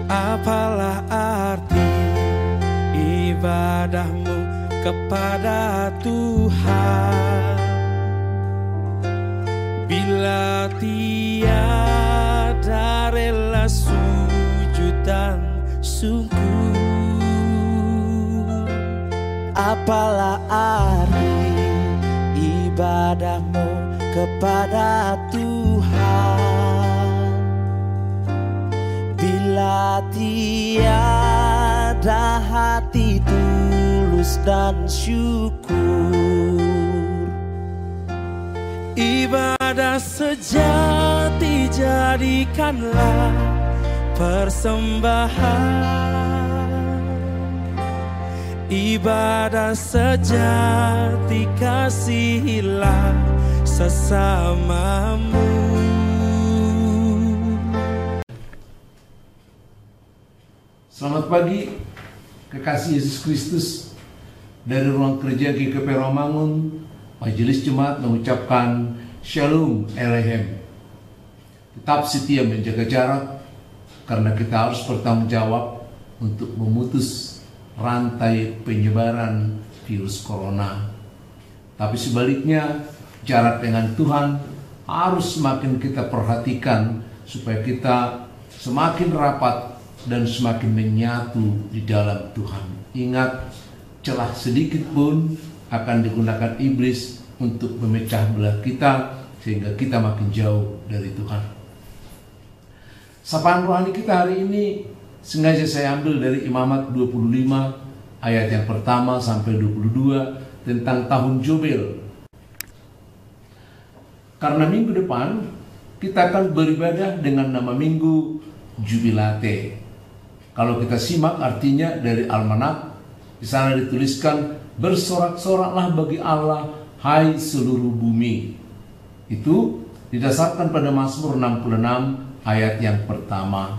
Apalah arti ibadahmu kepada Tuhan bila tiada rela sujud dan syukur? Apalah arti ibadahmu kepada Tuhan bila tiada hati tulus dan syukur? Ibadah sejati jadikanlah persembahan, ibadah sejati kasihilah sesamamu. Selamat pagi, kekasih Yesus Kristus. Dari ruang kerja GKP Romangun, Majelis Jemaat mengucapkan Shalom Aleichem. Tetap setia menjaga jarak, karena kita harus bertanggung jawab untuk memutus rantai penyebaran virus corona. Tapi sebaliknya, jarak dengan Tuhan harus semakin kita perhatikan supaya kita semakin rapat dan semakin menyatu di dalam Tuhan. Ingat, celah sedikit pun akan digunakan iblis untuk memecah belah kita sehingga kita makin jauh dari Tuhan. Sapaan rohani kita hari ini sengaja saya ambil dari Imamat 25 ayat yang pertama sampai 22 tentang tahun Jubel. Karena minggu depan kita akan beribadah dengan nama minggu Jubilate. Kalau kita simak artinya dari Almanak, di sana dituliskan, bersorak-soraklah bagi Allah, hai seluruh bumi. Itu didasarkan pada Mazmur 66 ayat yang pertama.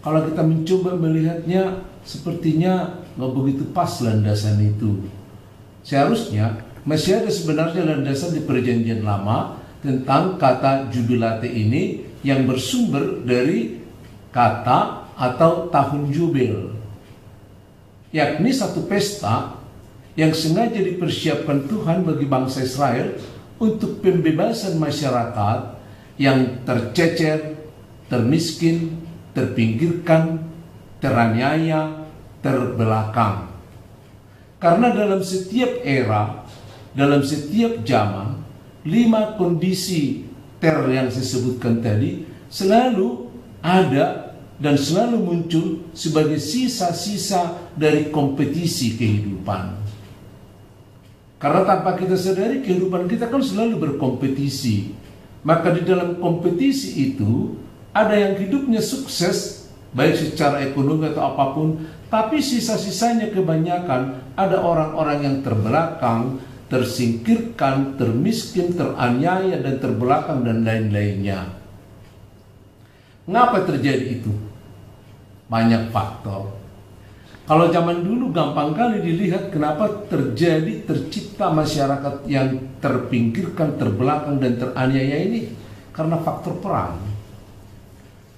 Kalau kita mencoba melihatnya, sepertinya nggak begitu pas landasan itu. Seharusnya masih ada sebenarnya landasan di Perjanjian Lama tentang kata Jubilate ini yang bersumber dari kata atau tahun Jubel, yakni satu pesta yang sengaja dipersiapkan Tuhan bagi bangsa Israel untuk pembebasan masyarakat yang tercecer, termiskin, terpinggirkan, teraniaya, terbelakang. Karena dalam setiap era, dalam setiap zaman, 5 kondisi teror yang saya sebutkan tadi selalu ada dan selalu muncul sebagai sisa-sisa dari kompetisi kehidupan. Karena tanpa kita sadari, kehidupan kita kan selalu berkompetisi. Maka di dalam kompetisi itu ada yang hidupnya sukses, baik secara ekonomi atau apapun, tapi sisa-sisanya kebanyakan ada orang-orang yang terbelakang, tersingkirkan, termiskin, teraniaya, dan terbelakang, dan lain-lainnya. Mengapa terjadi itu? Banyak faktor. Kalau zaman dulu gampang kali dilihat kenapa tercipta masyarakat yang terpinggirkan, terbelakang, dan teraniaya ini. Karena faktor perang.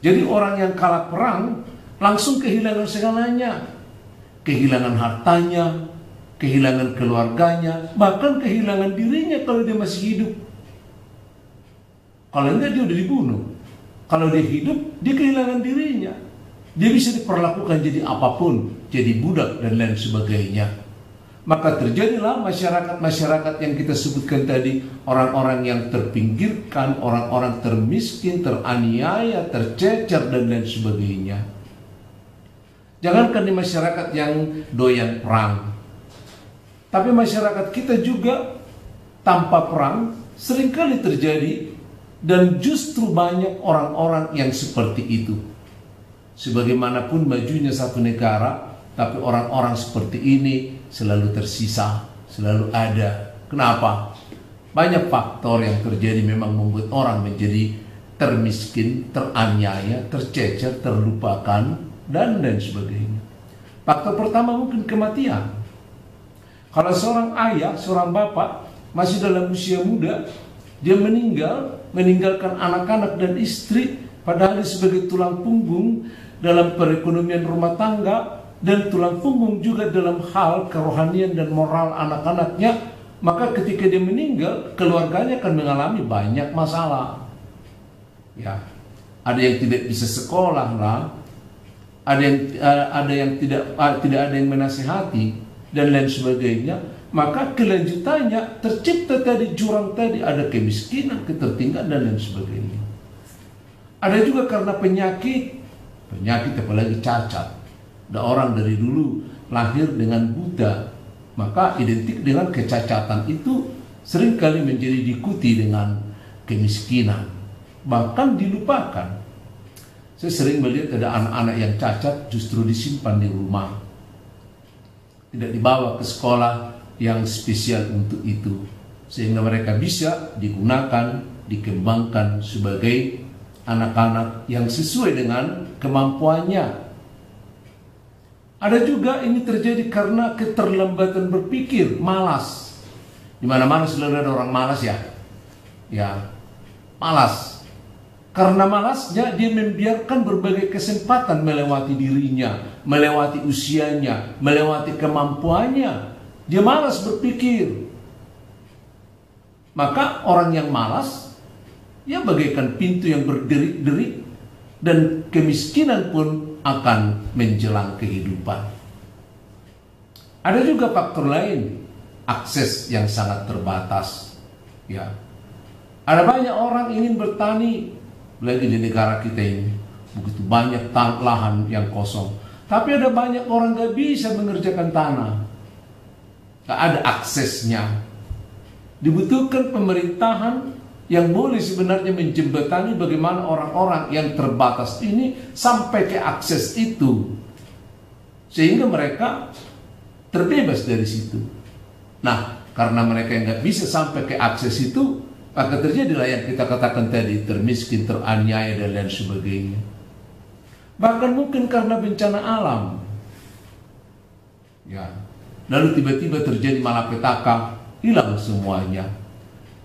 Jadi orang yang kalah perang langsung kehilangan segalanya. Kehilangan hartanya, kehilangan keluarganya, bahkan kehilangan dirinya kalau dia masih hidup. Kalau enggak, dia udah dibunuh. Kalau dia hidup, dia kehilangan dirinya. Dia bisa diperlakukan jadi apapun, jadi budak dan lain sebagainya. Maka terjadilah masyarakat-masyarakat yang kita sebutkan tadi, orang-orang yang terpinggirkan, orang-orang termiskin, teraniaya, tercecer, dan lain sebagainya. Jangankan di masyarakat yang doyan perang, tapi masyarakat kita juga tanpa perang seringkali terjadi, dan justru banyak orang-orang yang seperti itu. Sebagaimanapun majunya satu negara, tapi orang-orang seperti ini selalu tersisa, selalu ada. Kenapa? Banyak faktor yang terjadi memang membuat orang menjadi termiskin, teraniaya, tercecer, terlupakan, dan lain sebagainya. Faktor pertama mungkin kematian. Kalau seorang ayah, seorang bapak masih dalam usia muda, dia meninggalkan anak-anak dan istri, padahal dia sebagai tulang punggung, dalam perekonomian rumah tangga, dan tulang punggung juga dalam hal kerohanian dan moral anak-anaknya, maka ketika dia meninggal, keluarganya akan mengalami banyak masalah. Ya, ada yang tidak bisa sekolah lah, ada yang tidak ada yang menasihati dan lain sebagainya. Maka kelanjutannya tercipta tadi jurang tadi, ada kemiskinan, ketertinggalan dan lain sebagainya. Ada juga karena penyakit apalagi cacat. Ada orang dari dulu lahir dengan buta, maka identik dengan kecacatan itu seringkali menjadi diikuti dengan kemiskinan, bahkan dilupakan. Saya sering melihat ada anak-anak yang cacat justru disimpan di rumah, tidak dibawa ke sekolah yang spesial untuk itu, sehingga mereka bisa digunakan, dikembangkan sebagai anak-anak yang sesuai dengan kemampuannya. Ada juga ini terjadi karena keterlambatan berpikir, malas. Di mana-mana selalu ada orang malas ya. Ya, malas. Karena malasnya dia membiarkan berbagai kesempatan melewati dirinya, melewati usianya, melewati kemampuannya. Dia malas berpikir. Maka orang yang malas, ya bagaikan pintu yang berderik-derik, dan kemiskinan pun akan menjelang kehidupan. Ada juga faktor lain, akses yang sangat terbatas. Ya, ada banyak orang ingin bertani, lagi di negara kita ini begitu banyak lahan yang kosong, tapi ada banyak orang gak bisa mengerjakan tanah, gak ada aksesnya. Dibutuhkan pemerintahan yang boleh sebenarnya menjembatani bagaimana orang-orang yang terbatas ini sampai ke akses itu, sehingga mereka terbebas dari situ. Nah, karena mereka yang nggak bisa sampai ke akses itu, maka terjadilah yang kita katakan tadi, termiskin, teraniaya, dan lain sebagainya. Bahkan mungkin karena bencana alam, ya, lalu tiba-tiba terjadi malapetaka, hilang semuanya.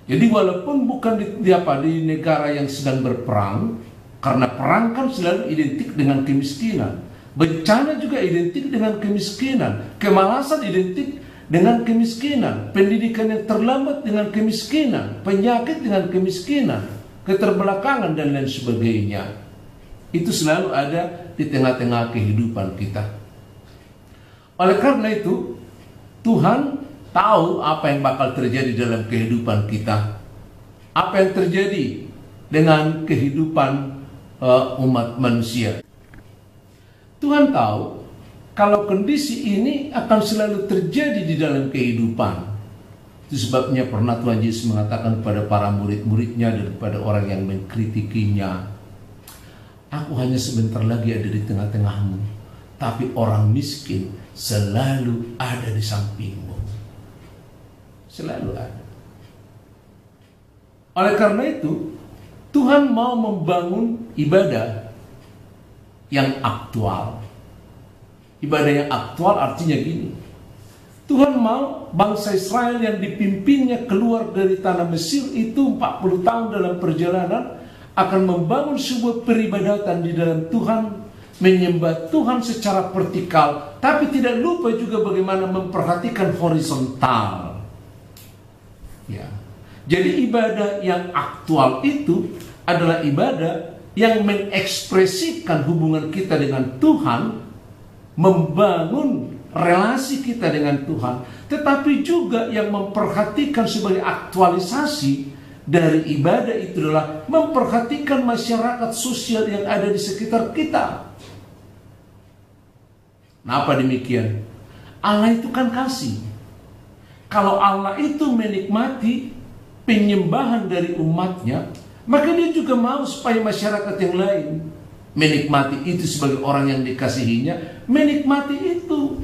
Jadi walaupun bukan di negara yang sedang berperang, karena perang kan selalu identik dengan kemiskinan, bencana juga identik dengan kemiskinan, kemalasan identik dengan kemiskinan, pendidikan yang terlambat dengan kemiskinan, penyakit dengan kemiskinan, keterbelakangan dan lain sebagainya. Itu selalu ada di tengah-tengah kehidupan kita. Oleh karena itu, Tuhan tahu apa yang bakal terjadi dalam kehidupan kita, apa yang terjadi dengan kehidupan umat manusia. Tuhan tahu kalau kondisi ini akan selalu terjadi di dalam kehidupan. Itu sebabnya pernah Tuhan Yesus mengatakan kepada para murid-muridnya dan kepada orang yang mengkritikinya, "Aku hanya sebentar lagi ada di tengah-tengahmu, tapi orang miskin selalu ada di sampingmu." Selalu ada. Oleh karena itu, Tuhan mau membangun ibadah yang aktual. Ibadah yang aktual artinya gini, Tuhan mau bangsa Israel yang dipimpinnya keluar dari tanah Mesir itu 40 tahun dalam perjalanan akan membangun sebuah peribadatan di dalam Tuhan, menyembah Tuhan secara vertikal, tapi tidak lupa juga bagaimana memperhatikan horizontal. Ya. Jadi ibadah yang aktual itu adalah ibadah yang mengekspresikan hubungan kita dengan Tuhan, membangun relasi kita dengan Tuhan, tetapi juga yang memperhatikan sebagai aktualisasi dari ibadah itu adalah memperhatikan masyarakat sosial yang ada di sekitar kita. Kenapa demikian? Allah itu kan kasih. Kalau Allah itu menikmati penyembahan dari umatnya, maka dia juga mau supaya masyarakat yang lain menikmati itu sebagai orang yang dikasihinya, menikmati itu.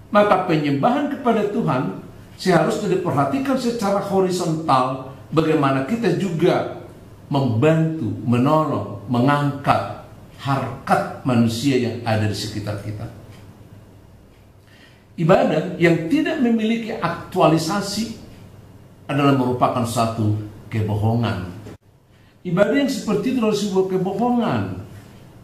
Maka penyembahan kepada Tuhan seharusnya diperhatikan secara horizontal, bagaimana kita juga membantu, menolong, mengangkat harkat manusia yang ada di sekitar kita. Ibadah yang tidak memiliki aktualisasi adalah merupakan suatu kebohongan. Ibadah yang seperti itu adalah sebuah kebohongan.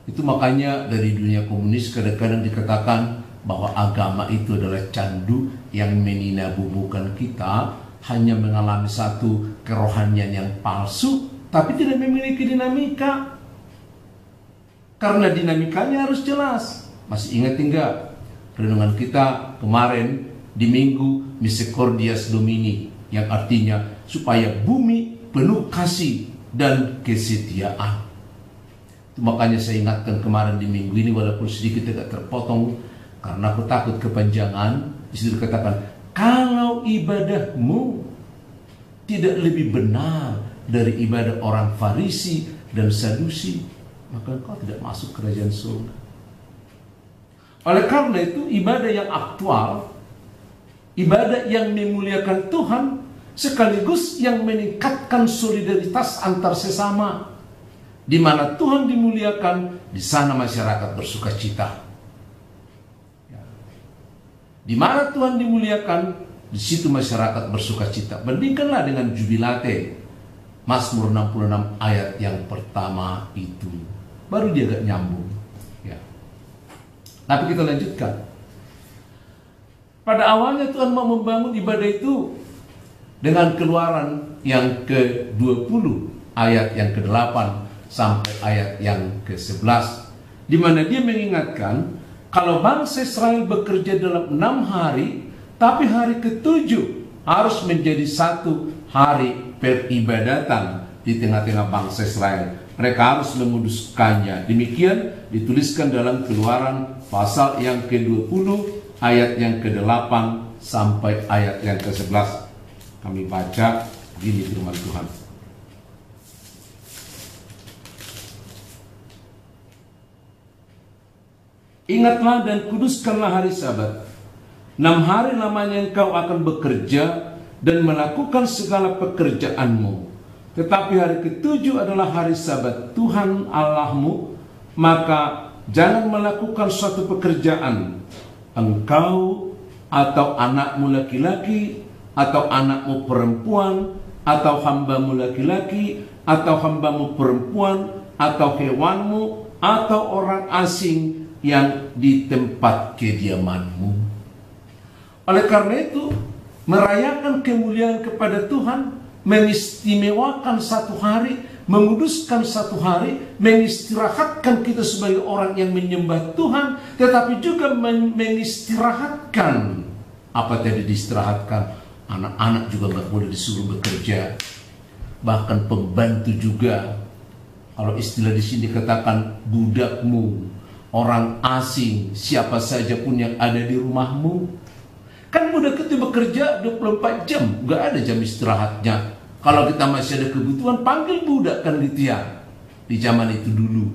Itu makanya dari dunia komunis kadang-kadang dikatakan bahwa agama itu adalah candu yang meninabubukan kita, hanya mengalami satu kerohanian yang palsu, tapi tidak memiliki dinamika. Karena dinamikanya harus jelas. Masih ingat enggak renungan kita kemarin di Minggu Misericordias Domini, yang artinya supaya bumi penuh kasih dan kesetiaan. Itu makanya saya ingatkan kemarin di minggu ini, walaupun sedikit agak terpotong karena aku takut kepanjangan. Di situ dikatakan, kalau ibadahmu tidak lebih benar dari ibadah orang Farisi dan Sadusi, maka engkau tidak masuk kerajaan surga. Oleh karena itu, ibadah yang aktual, ibadah yang memuliakan Tuhan, sekaligus yang meningkatkan solidaritas antar sesama. Di mana Tuhan dimuliakan, di sana masyarakat bersuka cita. Di mana Tuhan dimuliakan, di situ masyarakat bersuka cita. Bandingkanlah dengan Jubilate, Mazmur 66 ayat yang pertama itu. Baru dia agak nyambung. Ya. Tapi kita lanjutkan. Pada awalnya Tuhan mau membangun ibadah itu dengan Keluaran yang ke-20 ayat yang ke-8 sampai ayat yang ke-11, di mana dia mengingatkan kalau bangsa Israel bekerja dalam 6 hari, tapi hari ke-7 harus menjadi satu hari peribadatan di tengah-tengah bangsa Israel. Mereka harus menguduskannya. Demikian dituliskan dalam Keluaran pasal yang ke-20 ayat yang ke-8 sampai ayat yang ke-11. Kami baca gini firman Tuhan. Ingatlah dan kuduskanlah hari Sabat. 6 hari lamanya engkau akan bekerja dan melakukan segala pekerjaanmu. Tetapi hari ke-7 adalah hari Sabat Tuhan Allahmu. Maka jangan melakukan suatu pekerjaan, engkau atau anakmu laki-laki, atau anakmu perempuan, atau hambamu laki-laki, atau hambamu perempuan, atau hewanmu, atau orang asing yang di tempat kediamanmu. Oleh karena itu, merayakan kemuliaan kepada Tuhan, mengistimewakan satu hari, menguduskan satu hari, mengistirahatkan kita sebagai orang yang menyembah Tuhan, tetapi juga mengistirahatkan. Apa tadi diistirahatkan? Anak-anak juga nggak boleh disuruh bekerja, bahkan pembantu juga. Kalau istilah di sini dikatakan budakmu, orang asing, siapa saja pun yang ada di rumahmu. Kan budak itu bekerja 24 jam, nggak ada jam istirahatnya. Kalau kita masih ada kebutuhan, panggil budak, kan gitu ya. Di zaman itu dulu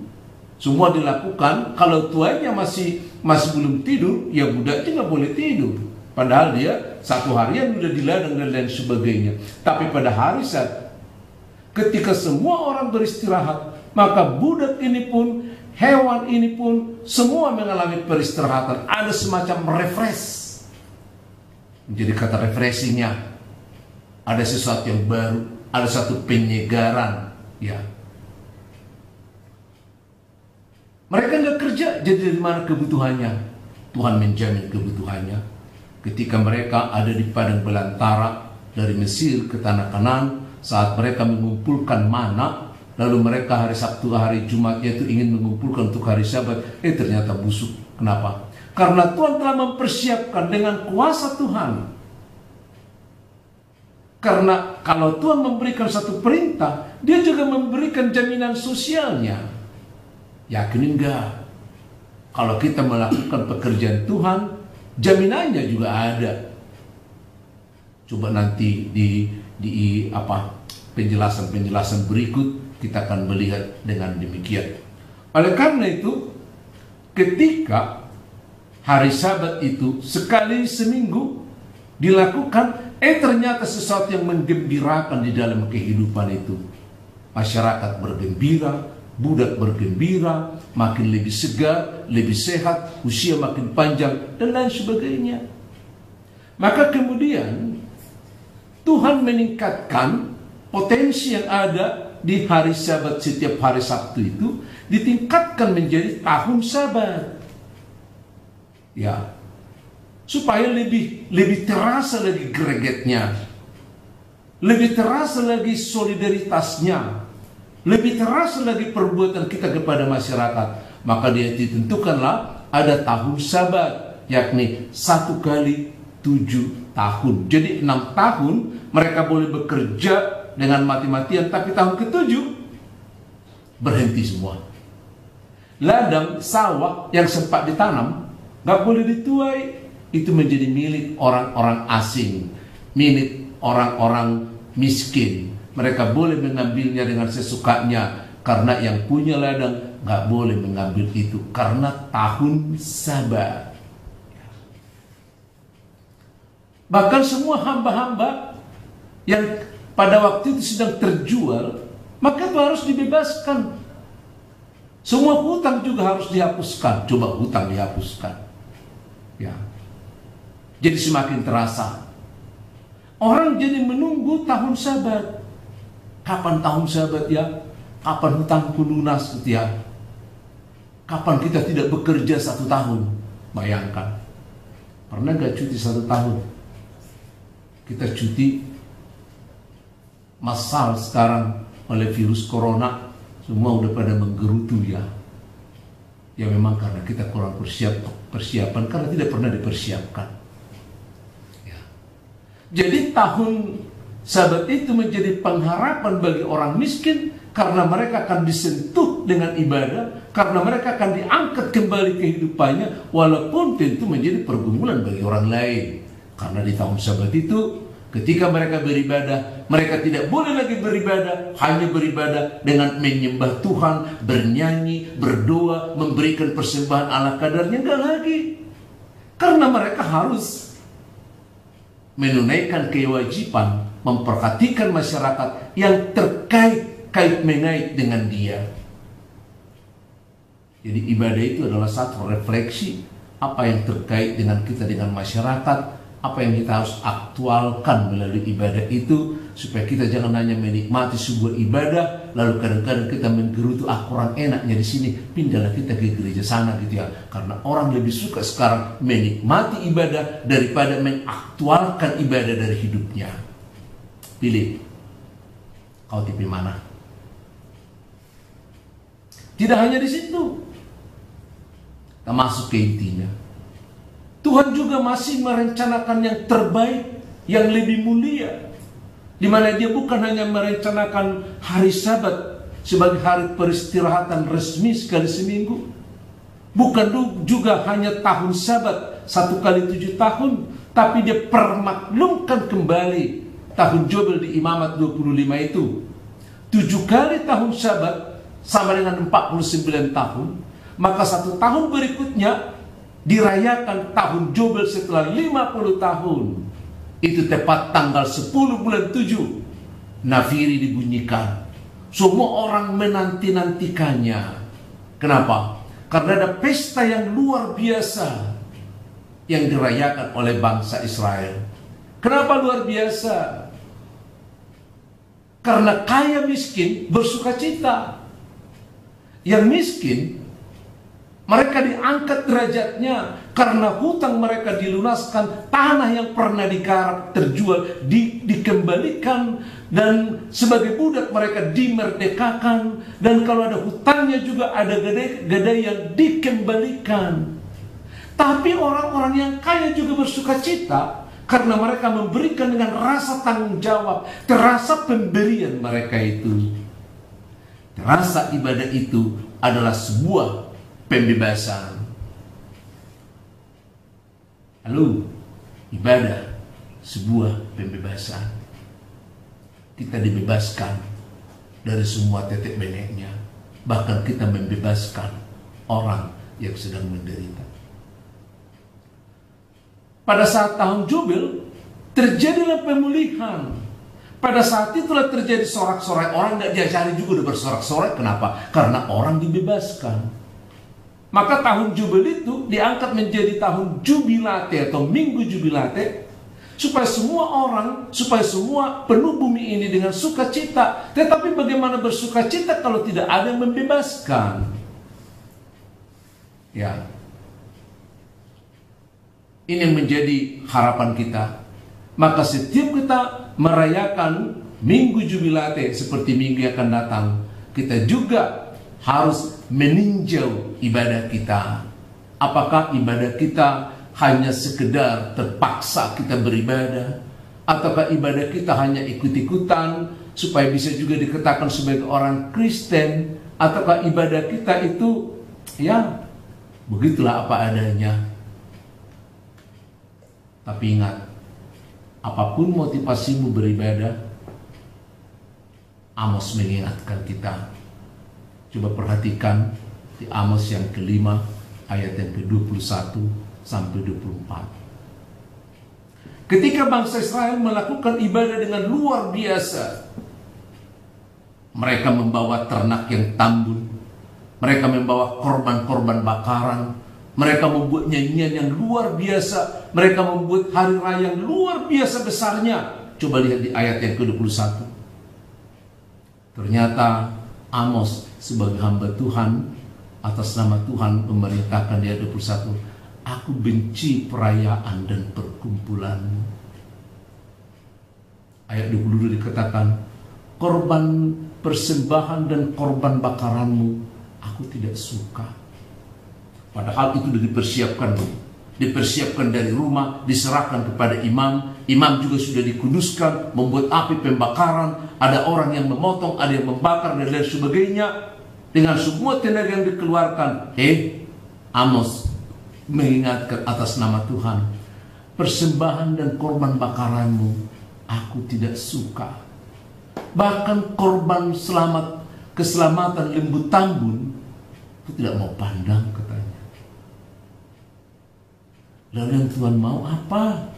semua dilakukan. Kalau tuanya masih belum tidur, ya budaknya nggak boleh tidur. Padahal dia satu harian udah di ladang dan lain sebagainya. Tapi pada hari Sabat, ketika semua orang beristirahat, maka budak ini pun, hewan ini pun, semua mengalami peristirahatan. Ada semacam refresh. Menjadi kata refreshingnya, ada sesuatu yang baru, ada satu penyegaran. Ya, mereka nggak kerja, jadi dari mana kebutuhannya? Tuhan menjamin kebutuhannya. Ketika mereka ada di padang belantara dari Mesir ke tanah Kanaan, saat mereka mengumpulkan mana, lalu mereka hari Sabtu, hari Jumat itu ingin mengumpulkan untuk hari Sabat, ternyata busuk. Kenapa? Karena Tuhan telah mempersiapkan dengan kuasa Tuhan. Karena kalau Tuhan memberikan satu perintah, dia juga memberikan jaminan sosialnya. Yakin enggak? Kalau kita melakukan pekerjaan Tuhan, jaminannya juga ada. Coba nanti di penjelasan berikut kita akan melihat dengan demikian. Oleh karena itu, ketika hari Sabat itu sekali seminggu dilakukan, ternyata sesuatu yang menggembirakan di dalam kehidupan itu. Masyarakat bergembira, budak bergembira, makin lebih segar, lebih sehat, usia makin panjang, dan lain sebagainya. Maka kemudian Tuhan meningkatkan potensi yang ada di hari Sabat setiap hari Sabtu itu ditingkatkan menjadi tahun Sabat. Ya, supaya lebih terasa lagi gregetnya, lebih terasa lagi solidaritasnya, lebih terasa lagi perbuatan kita kepada masyarakat. Maka dia ditentukanlah ada tahun Sabat, yakni 1 kali 7 tahun. Jadi 6 tahun mereka boleh bekerja dengan mati-matian, tapi tahun ke-7 berhenti semua. Ladang sawah yang sempat ditanam nggak boleh dituai, itu menjadi milik orang-orang asing, milik orang-orang miskin. Mereka boleh mengambilnya dengan sesukanya, karena yang punya ladang nggak boleh mengambil itu karena tahun Sabat. Bahkan semua hamba-hamba yang pada waktu itu sedang terjual, maka itu harus dibebaskan. Semua hutang juga harus dihapuskan. Coba hutang dihapuskan, ya. Jadi semakin terasa. Orang jadi menunggu tahun Sabat. Kapan tahun Sabat ya? Kapan hutangku lunas gitu ya? Kapan kita tidak bekerja 1 tahun? Bayangkan. Pernah gak cuti 1 tahun? Kita cuti massal sekarang oleh virus corona, semua udah pada menggerutu ya. Ya memang karena kita kurang persiapan karena tidak pernah dipersiapkan. Ya. Jadi tahun Sabat itu menjadi pengharapan bagi orang miskin, karena mereka akan disentuh dengan ibadah, karena mereka akan diangkat kembali kehidupannya, walaupun tentu menjadi pergumulan bagi orang lain. Karena di tahun Sabat itu, ketika mereka beribadah, mereka tidak boleh lagi beribadah, hanya beribadah dengan menyembah Tuhan, bernyanyi, berdoa, memberikan persembahan ala kadarnya, enggak lagi. Karena mereka harus menunaikan kewajiban, memperhatikan masyarakat yang terkait dengan dia. Jadi ibadah itu adalah satu refleksi apa yang terkait dengan kita, dengan masyarakat, apa yang kita harus aktualkan melalui ibadah itu, supaya kita jangan hanya menikmati sebuah ibadah lalu kadang-kadang kita menggerutu, kurang enaknya di sini, pindahlah kita ke gereja sana gitu ya. Karena orang lebih suka sekarang menikmati ibadah daripada mengaktualkan ibadah dari hidupnya. Pilih, kau tipe mana? Tidak hanya di situ, kita masuk ke intinya. Tuhan juga masih merencanakan yang terbaik, yang lebih mulia, di mana Dia bukan hanya merencanakan hari Sabat sebagai hari peristirahatan resmi sekali seminggu, bukan juga hanya tahun Sabat 1 kali 7 tahun, tapi Dia permaklumkan kembali tahun Jobel di Imamat 25 itu. 7 kali tahun Sabat sama dengan 49 tahun, maka 1 tahun berikutnya dirayakan tahun Jobel setelah 50 tahun. Itu tepat tanggal 10 bulan 7 Nafiri dibunyikan. Semua orang menanti-nantikannya. Kenapa? Karena ada pesta yang luar biasa yang dirayakan oleh bangsa Israel. Kenapa luar biasa? Karena kaya miskin bersukacita. Yang miskin, mereka diangkat derajatnya karena hutang mereka dilunaskan, tanah yang pernah digarap terjual dikembalikan, dan sebagai budak mereka dimerdekakan, dan kalau ada hutangnya juga ada gadai yang dikembalikan. Tapi orang-orang yang kaya juga bersukacita karena mereka memberikan dengan rasa tanggung jawab, terasa pemberian mereka itu. Terasa ibadah itu adalah sebuah pembebasan. Lalu ibadah sebuah pembebasan. Kita dibebaskan dari semua tetek bengeknya. Bahkan kita membebaskan orang yang sedang menderita. Pada saat tahun Jubel terjadilah pemulihan. Pada saat itulah terjadi sorak-sorai. Orang gak diajari juga udah bersorak-sorai. Kenapa? Karena orang dibebaskan. Maka tahun Jubel itu diangkat menjadi tahun Jubilate atau Minggu Jubilate, supaya semua orang, supaya semua penuh bumi ini dengan sukacita. Tetapi bagaimana bersukacita kalau tidak ada yang membebaskan? Ya, ini yang menjadi harapan kita. Maka setiap kita merayakan Minggu Jubilate seperti minggu yang akan datang, kita juga harus meninjau ibadah kita. Apakah ibadah kita hanya sekedar terpaksa kita beribadah, ataukah ibadah kita hanya ikut-ikutan supaya bisa juga dikatakan sebagai orang Kristen, ataukah ibadah kita itu ya begitulah apa adanya. Tapi ingat, apapun motivasimu beribadah, Amos mengingatkan kita. Coba perhatikan di Amos yang kelima, ayat yang ke-21 sampai 24. Ketika bangsa Israel melakukan ibadah dengan luar biasa, mereka membawa ternak yang tambun, mereka membawa korban-korban bakaran, mereka membuat nyanyian yang luar biasa, mereka membuat hari raya yang luar biasa besarnya. Coba lihat di ayat yang ke-21. Ternyata Amos sebagai hamba Tuhan, atas nama Tuhan memerintahkan di ayat 21, aku benci perayaan dan perkumpulan. Ayat 22 dikatakan, korban persembahan dan korban bakaranmu aku tidak suka. Padahal itu sudah dipersiapkan dari rumah, diserahkan kepada imam. Imam juga sudah dikuduskan, membuat api pembakaran, ada orang yang memotong, ada yang membakar, dan lain sebagainya. Dengan semua tenaga yang dikeluarkan, Amos mengingatkan atas nama Tuhan, persembahan dan korban bakaranmu aku tidak suka. Bahkan korban keselamatan lembu tambun aku tidak mau pandang, katanya. Lalu yang Tuhan mau apa?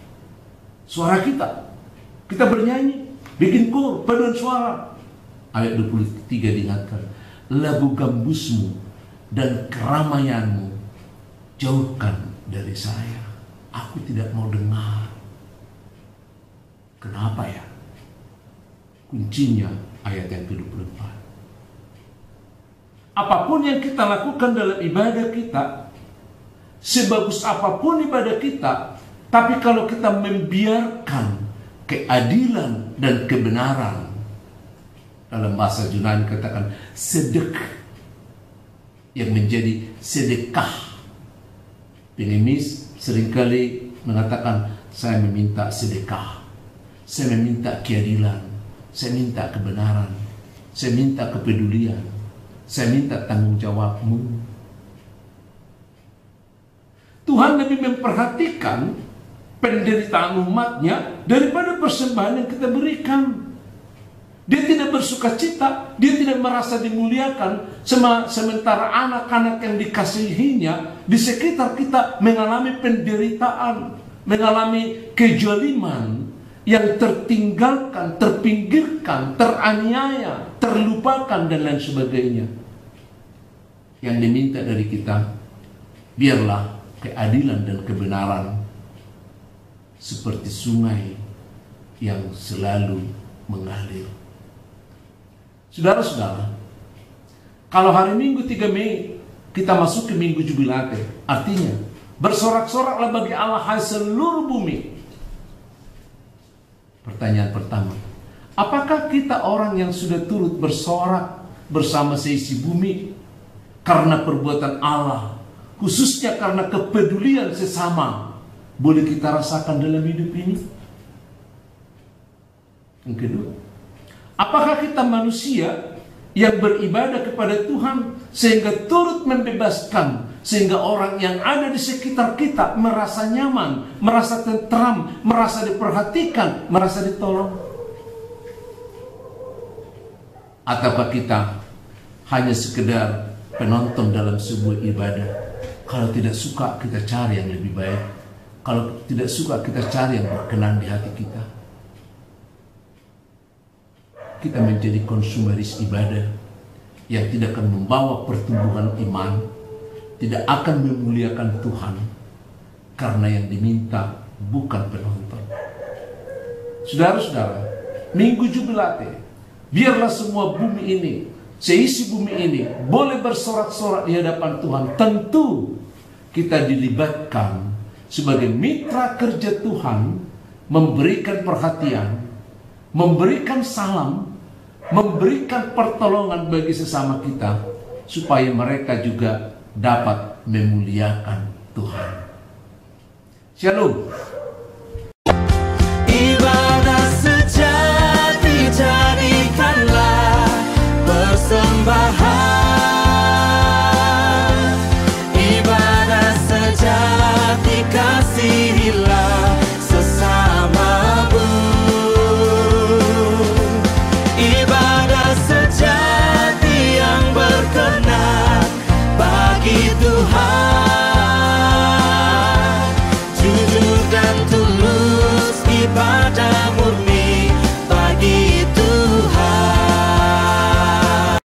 Suara kita bernyanyi, bikin kor, paduan suara. Ayat 23 diingatkan, lagu gambusmu dan keramaianmu jauhkan dari saya, aku tidak mau dengar. Kenapa ya? Kuncinya ayat yang ke-24. Apapun yang kita lakukan dalam ibadah kita, sebagus apapun ibadah kita, tapi kalau kita membiarkan keadilan dan kebenaran, dalam bahasa Yunani katakan sedek, yang menjadi sedekah. Pengemis seringkali mengatakan, saya meminta sedekah, saya meminta keadilan, saya minta kebenaran, saya minta kepedulian, saya minta tanggung jawabmu. Tuhan lebih memperhatikan penderitaan umatnya daripada persembahan yang kita berikan. Dia tidak bersukacita, dia tidak merasa dimuliakan, sementara anak-anak yang dikasihinya di sekitar kita mengalami penderitaan, mengalami kezaliman, yang tertinggalkan, terpinggirkan, teraniaya, terlupakan, dan lain sebagainya. Yang diminta dari kita, biarlah keadilan dan kebenaran seperti sungai yang selalu mengalir. Saudara-saudara, kalau hari Minggu 3 Mei kita masuk ke Minggu Jubilate, artinya bersorak-soraklah bagi Allah hai seluruh bumi. Pertanyaan pertama, apakah kita orang yang sudah turut bersorak bersama seisi bumi karena perbuatan Allah, khususnya karena kepedulian sesama, boleh kita rasakan dalam hidup ini? Yang kedua, apakah kita manusia yang beribadah kepada Tuhan sehingga turut membebaskan, sehingga orang yang ada di sekitar kita merasa nyaman, merasa tentram, merasa diperhatikan, merasa ditolong? Ataukah kita hanya sekedar penonton dalam sebuah ibadah? Kalau tidak suka, kita cari yang lebih baik. Kalau tidak suka, kita cari yang berkenan di hati kita. Kita menjadi konsumeris ibadah yang tidak akan membawa pertumbuhan iman, tidak akan memuliakan Tuhan, karena yang diminta bukan penonton, Saudara-saudara, Minggu Jubilate, biarlah semua bumi ini, seisi bumi ini boleh bersorak-sorak di hadapan Tuhan. Tentu kita dilibatkan sebagai mitra kerja Tuhan, memberikan perhatian, memberikan salam, memberikan pertolongan bagi sesama kita, supaya mereka juga dapat memuliakan Tuhan. Shalom. Ibadah sejati jadikanlah